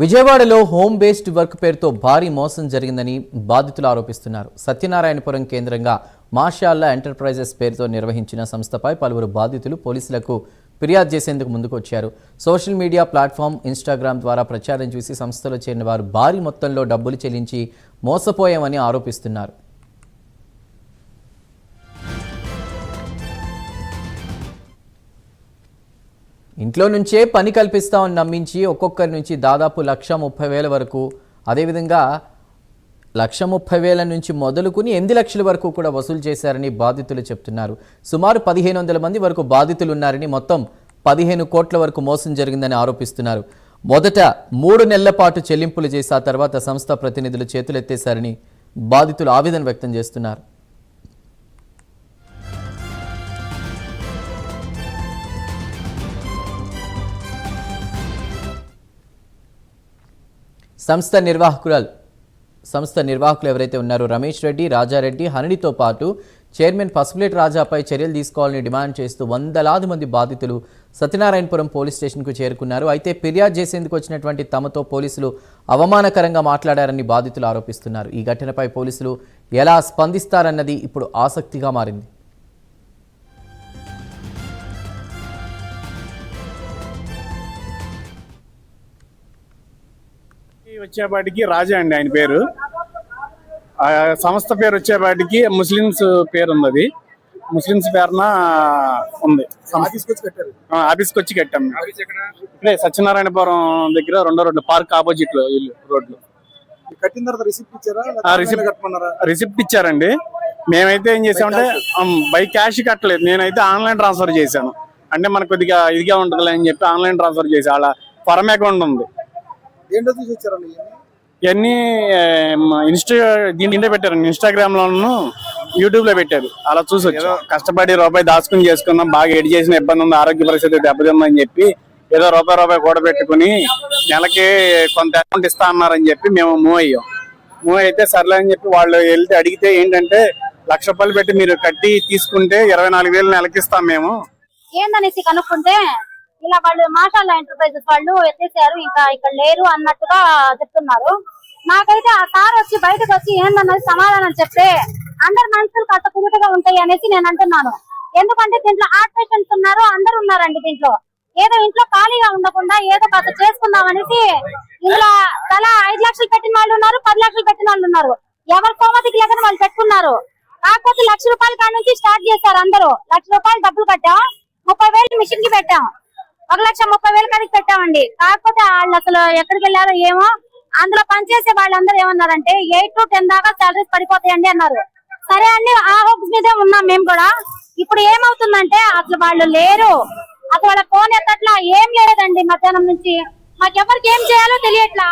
విజయవాడలో home based work పేరుతో భారీ మోసం జరిగిందని బాధితులు ఆరోపిస్తున్నారు. సత్యనారాయణపురం కేంద్రంగా మాషాల్లా ఎంటర్ప్రైజెస్ పేరుతో నిర్వహించిన సంస్థపై పలువురు బాధితులు పోలీసులకు ఫిర్యాదు చేసేందుకు ముందుకొచ్చారు. సోషల్ మీడియా ప్లాట్ఫామ్ ఇన్స్టాగ్రామ్ ద్వారా ప్రచారం చూసి సంస్థలో చేరిన వారు భారీ మొత్తంలో డబ్బులు చెల్లించి మోసపోయామని ఆరోపిస్తున్నారు. ఇంట్లో నుంచే పని కల్పిస్తామని నమ్మించి ఒక్కొక్కరి నుంచి దాదాపు 1,30,000 వరకు, అదేవిధంగా 1,30,000 నుంచి మొదలుకుని 8 లక్షల వరకు కూడా వసూలు చేశారని బాధితులు చెప్తున్నారు. సుమారు 1,500 మంది వరకు బాధితులు ఉన్నారని, మొత్తం 15 కోట్ల వరకు మోసం జరిగిందని ఆరోపిస్తున్నారు. మొదట 3 నెలల పాటు చెల్లింపులు చేసి ఆ తర్వాత సంస్థ ప్రతినిధులు చేతులెత్తేశారని బాధితులు ఆవేదన వ్యక్తం చేస్తున్నారు. సంస్థ నిర్వాహకులు ఎవరైతే ఉన్నారో రమేష్ రెడ్డి, రాజారెడ్డి, హనడితో పాటు చైర్మన్ పసుపులేటి రాజాపై చర్యలు తీసుకోవాలని డిమాండ్ చేస్తూ వందలాది మంది బాధితులు సత్యనారాయణపురం పోలీస్ స్టేషన్కు చేరుకున్నారు. అయితే ఫిర్యాదు చేసేందుకు వచ్చినటువంటి తమతో పోలీసులు అవమానకరంగా మాట్లాడారని బాధితులు ఆరోపిస్తున్నారు. ఈ ఘటనపై పోలీసులు ఎలా స్పందిస్తారన్నది ఇప్పుడు ఆసక్తిగా మారింది. వచ్చేపాటికి రాజా అండి ఆయన పేరు. సంస్థ పేరు వచ్చేపాటికి ముస్లిమ్స్ పేరు ఉంది. అది ముస్లిమ్స్ పేరున ఉంది. ఆఫీస్కి వచ్చి కట్టాం. ఇప్పుడే సత్యనారాయణపురం దగ్గర 2వ రోడ్డు పార్క్ ఆపోజిట్ లో రోడ్లు కట్టిన తర్వాత రిసిప్ట్ ఇచ్చారండి. మేమైతే ఏం చేసామంటే బై క్యాష్ కట్టలేదు, నేనైతే ఆన్లైన్ ట్రాన్స్ఫర్ చేశాను. అంటే మనకు కొద్దిగా ఇదిగా ఉంటుందిలే అని చెప్పి ఆన్లైన్ ట్రాన్స్ఫర్ చేసి అలా ఫరం అకౌంట్ ఉంది. ఇవన్నీ దీంట్లో పెట్టారు, ఇన్స్టాగ్రామ్ లోను యూట్యూబ్ లో పెట్టారు. అలా చూసి కష్టపడి రూపాయి దాచుకుని చేసుకున్నాం, బాగా ఎడి చేసిన ఇబ్బంది ఉంది, ఆరోగ్య పరిస్థితి దెబ్బతిందని చెప్పి ఏదో రూపాయి కూడబెట్టుకుని నెలకి కొంత అమౌంట్ ఇస్తా అన్నారని చెప్పి మేము మూవ్ అయితే సర్లే అని చెప్పి వాళ్ళు వెళ్తే అడిగితే ఏంటంటే 1,00,000 రూపాయలు పెట్టి మీరు కట్టి తీసుకుంటే 24,000 నెలకి ఇస్తాం మేము ఏందనేసి కనుక్కుంటే ఇలా వాళ్ళు మాషాల్లా ఎంటర్ప్రైజెస్ వాళ్ళు ఎత్తేసారు, ఇంకా ఇక్కడ లేరు అన్నట్టుగా చెప్తున్నారు. నాకైతే ఆ సార్ వచ్చి బయటకు వచ్చి ఏందన్నది సమాధానం చెప్తే అందరు మనుషులు కాస్త కుదుటగా ఉంటాయి అనేసి నేను అంటున్నాను. ఎందుకంటే దీంట్లో హార్ట్ పేషెంట్స్ ఉన్నారు, అందరు ఉన్నారండి దీంట్లో. ఏదో ఇంట్లో ఖాళీగా ఉండకుండా ఏదో కాస్త చేసుకుందాం అనేసి ఇందులో తలా 5 లక్షలు పెట్టిన వాళ్ళు ఉన్నారు, 10 లక్షలు పెట్టిన వాళ్ళు ఉన్నారు. ఎవరి కోమతికి లేక వాళ్ళు పెట్టుకున్నారు. కాకపోతే 1,00,000 రూపాయల కాడ నుంచి స్టార్ట్ చేశారు అందరూ. 1,00,000 రూపాయలు డబ్బులు కట్టాం, 30,000 మిషన్ కి పెట్టాం, 1,30,000 కాడికి పెట్టామండి. కాకపోతే వాళ్ళు అసలు ఎక్కడికి వెళ్ళారో ఏమో. అందులో పనిచేసే వాళ్ళందరూ ఏమన్నారంటే 8 to 10 దాకా సాలరీస్ పడిపోతాయండి అన్నారు. సరే అండి, ఆ హోప్స్ మీదే ఉన్నాం మేము కూడా. ఇప్పుడు ఏమవుతుందంటే అసలు వాళ్ళు లేరు, అసలు వాళ్ళ ఫోన్ ఎత్తట్లా, ఏం లేదండి. మధ్యాహ్నం నుంచి మాకెవరికి ఏం చేయాలో తెలియట్లా.